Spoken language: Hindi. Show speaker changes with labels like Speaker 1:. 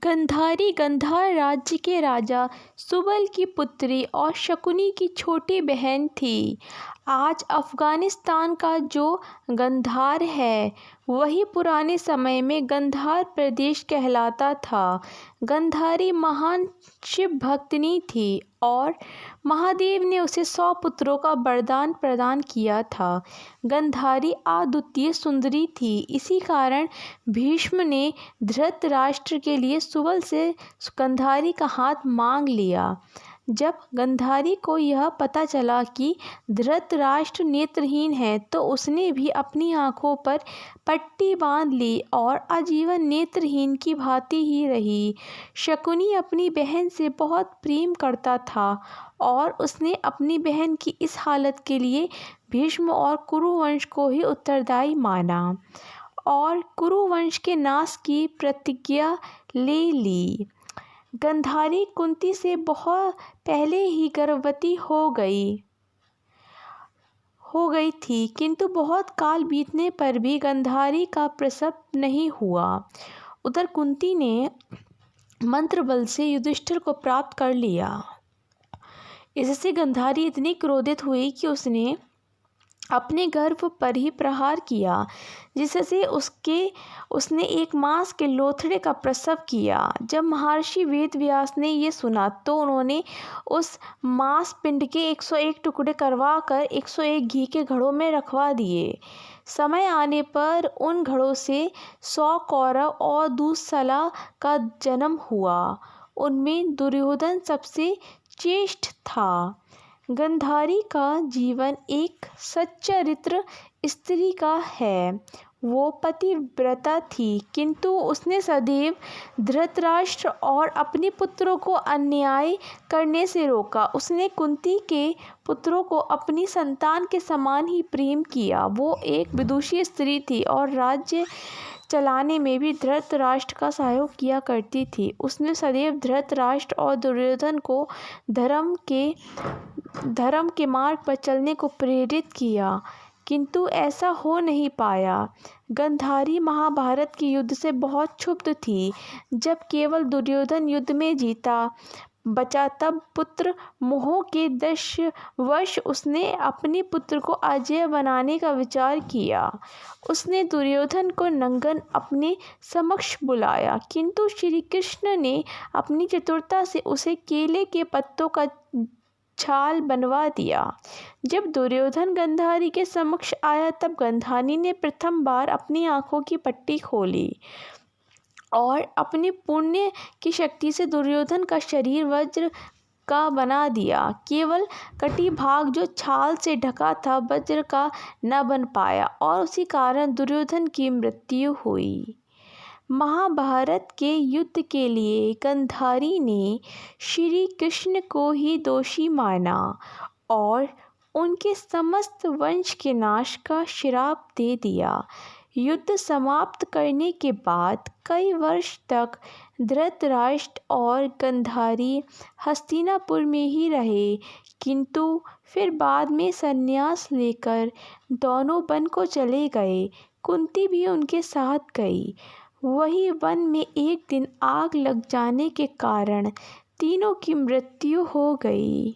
Speaker 1: गंधारी गंधार राज्य के राजा सुबल की पुत्री और शकुनी की छोटी बहन थी। आज अफ़गानिस्तान का जो गंधार है वही पुराने समय में गंधार प्रदेश कहलाता था। गंधारी महान शिव भक्तिनी थी और महादेव ने उसे 100 पुत्रों का वरदान प्रदान किया था। गंधारी अद्वितीय सुंदरी थी, इसी कारण भीष्म ने धृतराष्ट्र के लिए सुबल से गंधारी का हाथ मांग लिया। जब गंधारी को यह पता चला कि धृतराष्ट्र नेत्रहीन है तो उसने भी अपनी आँखों पर पट्टी बांध ली और आजीवन नेत्रहीन की भांति ही रही। शकुनी अपनी बहन से बहुत प्रेम करता था और उसने अपनी बहन की इस हालत के लिए भीष्म और कुरुवंश को ही उत्तरदायी माना और कुरुवंश के नाश की प्रतिज्ञा ले ली। गंधारी कुंती से बहुत पहले ही गर्भवती हो गई थी, किंतु बहुत काल बीतने पर भी गंधारी का प्रसव नहीं हुआ। उधर कुंती ने मंत्र बल से युधिष्ठिर को प्राप्त कर लिया। इससे गंधारी इतनी क्रोधित हुई कि उसने अपने गर्भ पर ही प्रहार किया, जिससे उसने 1 मास के लोथड़े का प्रसव किया। जब महर्षि वेदव्यास ने ये सुना तो उन्होंने उस मांस पिंड के 101 टुकड़े करवा कर 101 घी के घड़ों में रखवा दिए। समय आने पर उन घड़ों से 100 कौरव और दूसला का जन्म हुआ। उनमें दुर्योधन सबसे श्रेष्ठ था। गंधारी का जीवन एक सच्चरित्र स्त्री का है। वो पतिव्रता थी, किंतु उसने सदैव धृतराष्ट्र और अपने पुत्रों को अन्याय करने से रोका। उसने कुंती के पुत्रों को अपनी संतान के समान ही प्रेम किया। वो एक विदुषी स्त्री थी और राज्य चलाने में भी धृतराष्ट्र का सहयोग किया करती थी। उसने सदैव धृतराष्ट्र और दुर्योधन को धर्म के मार्ग पर चलने को प्रेरित किया, किंतु ऐसा हो नहीं पाया। गंधारी महाभारत के युद्ध से बहुत क्षुब्ध थी। जब केवल दुर्योधन युद्ध में जीता बचा तब पुत्र मोह के वश उसने अपने पुत्र को अजेय बनाने का विचार किया। उसने दुर्योधन को नंगन अपने समक्ष बुलाया, किंतु श्री कृष्ण ने अपनी चतुरता से उसे केले के पत्तों का छाल बनवा दिया। जब दुर्योधन गंधारी के समक्ष आया तब गंधारी ने प्रथम बार अपनी आँखों की पट्टी खोली और अपने पुण्य की शक्ति से दुर्योधन का शरीर वज्र का बना दिया। केवल कटी भाग जो छाल से ढका था वज्र का न बन पाया और उसी कारण दुर्योधन की मृत्यु हुई। महाभारत के युद्ध के लिए गंधारी ने श्री कृष्ण को ही दोषी माना और उनके समस्त वंश के नाश का श्राप दे दिया। युद्ध समाप्त करने के बाद कई वर्ष तक धृतराष्ट्र और गंधारी हस्तिनापुर में ही रहे, किंतु फिर बाद में संन्यास लेकर दोनों वन को चले गए। कुंती भी उनके साथ गई। वही वन में एक दिन आग लग जाने के कारण तीनों की मृत्यु हो गई।